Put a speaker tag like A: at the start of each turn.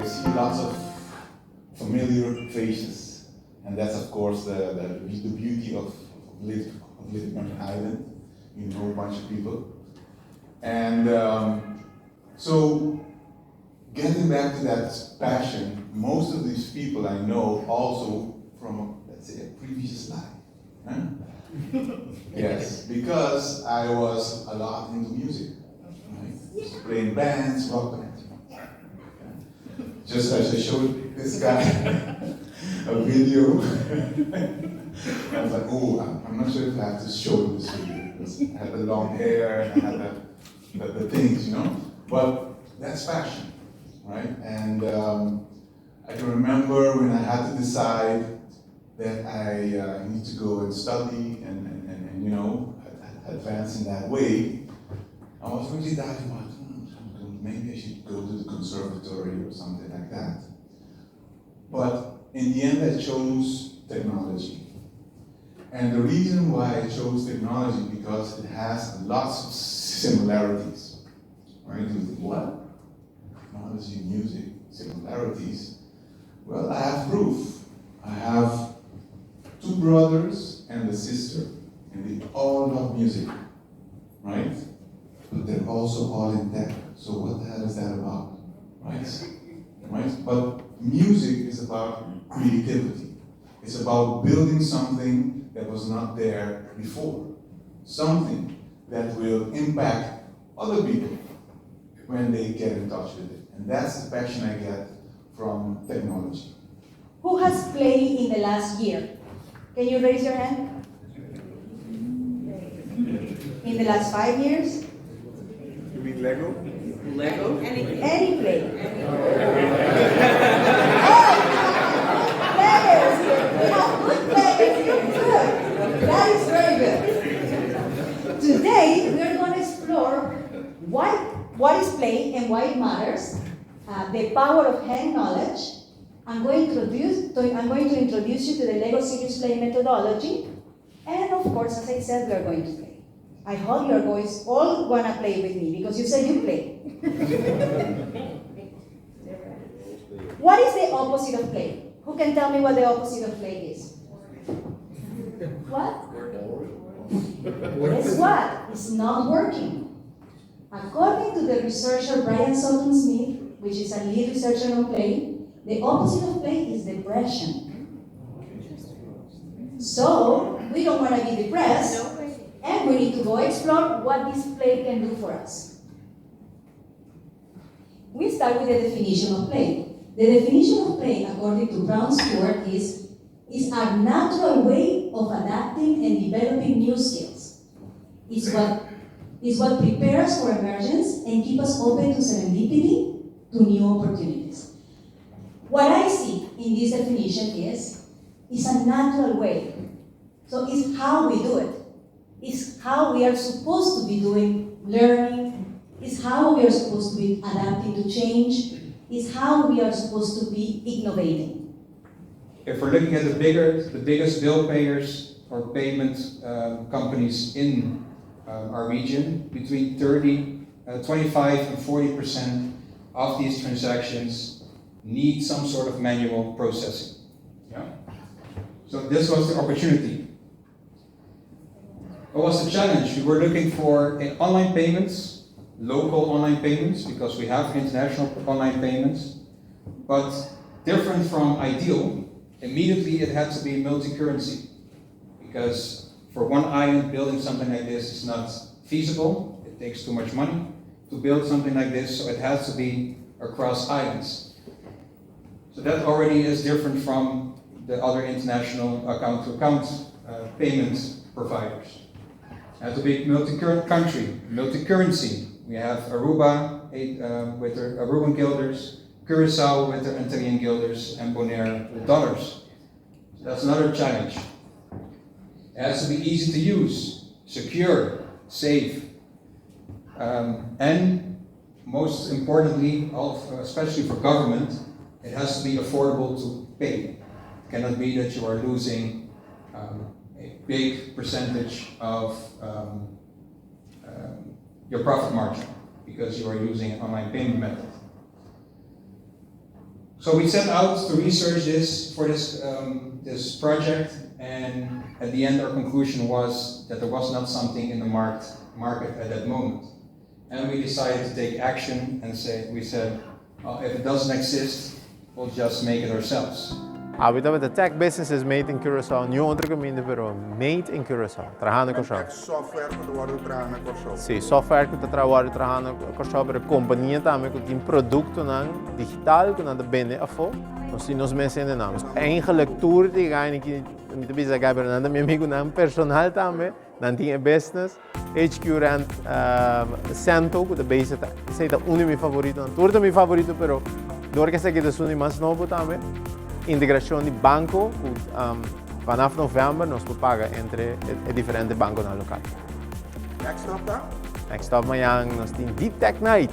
A: see lots of familiar faces, and that's of course the beauty of living on an island. You know a bunch of people, and so getting back to that passion, most of these people I know also from, let's say, a previous life. Huh? Yes, because I was a lot into music, right? Playing bands, rock bands. Just as I showed this guy a video, I was like, oh, I'm not sure if I have to show this video, because I had the long hair and I had the things, you know? But that's passion, right? And I can remember when I had to decide that I need to go and study and you know, advance in that way. I was really doubting about, maybe I should go to the conservatory or something like that. But in the end, I chose technology. And the reason why I chose technology, because it has lots of similarities. Right? You think, what? Technology, music, similarities. Well, I have proof. I have 2 brothers and a sister, and they all love music, right? But they're also all in tech. So what the hell is that about, right? Right? But music is about creativity. It's about building something that was not there before. Something that will impact other people when they get in touch with it. And that's the passion I get from technology.
B: Who has played in the last year? Can you raise your hand? In the last 5 years?
C: You mean Lego?
D: Lego?
B: Any play. Players! We have good players here. Good. That is very good. Today, we're going to explore what is play and why it matters, the power of hand knowledge. I'm going to introduce you to the Lego Serious Play methodology, and of course, as I said, we are going to play. I hope you are guys all want to play with me, because you said you play. What is the opposite of play? Who can tell me what the opposite of play is? What? Guess what? It's not working. According to the researcher Brian Sultan Smith, which is a lead researcher on play, the opposite of play is depression. So, we don't want to be depressed, and we need to go explore what this play can do for us. We start with the definition of play. The definition of play, according to Brown Stewart, is a natural way of adapting and developing new skills. It's what prepares for emergence and keeps us open to serendipity, to new opportunities. What I see in this definition is a natural way. So it's how we do it. It's how we are supposed to be doing learning. It's how we are supposed to be adapting to change. It's how we are supposed to be innovating.
E: If we're looking at the biggest bill payers or payment companies in our region, between 25 and 40% of these transactions need some sort of manual processing. Yeah? So this was the opportunity. What was the challenge? We were looking for online payments, local online payments, because we have international online payments, but different from ideal, immediately it had to be multi-currency, because for one island building something like this is not feasible. It takes too much money to build something like this, so it has to be across islands. So that already is different from the other international account-to-account payment providers. It has to be multi-country, multi-currency. We have Aruba with their Aruban guilders, Curaçao with their Antillean guilders, and Bonaire with dollars. So that's another challenge. It has to be easy to use, secure, safe, and most importantly, especially for government, it has to be affordable to pay. It cannot be that you are losing a big percentage of your profit margin because you are using an online payment method. So we set out to research this for this project, and at the end our conclusion was that there was not something in the market at that moment. And we decided to take action and we said, if it doesn't exist, we'll just make it ourselves.
D: The tech business is made in Curaçao, new ondergemeente pero made in Curaçao. Trabajando com Curaçao.
C: Software que tu trabalha na Curaçao.
D: Sim, software que tu trabalha trabajando com Curaçao, pero companhia também que tem produto digital que nada bene afo. Nós nos Mensing names. Eigenlijk tour die ga ik niet te zeggen, maar nada meu amigo naam personal também, dan tem business. Ictual Sentoo que de base tá. Esse é o meu favorito. Tour é meu favorito, pero door que sei que é o mais novo também. Integração de Banko, vanaf novembro nós paga entre diferentes bancos na local.
C: Next stop dan?
D: Next stop, nós temos Deep Tech Night.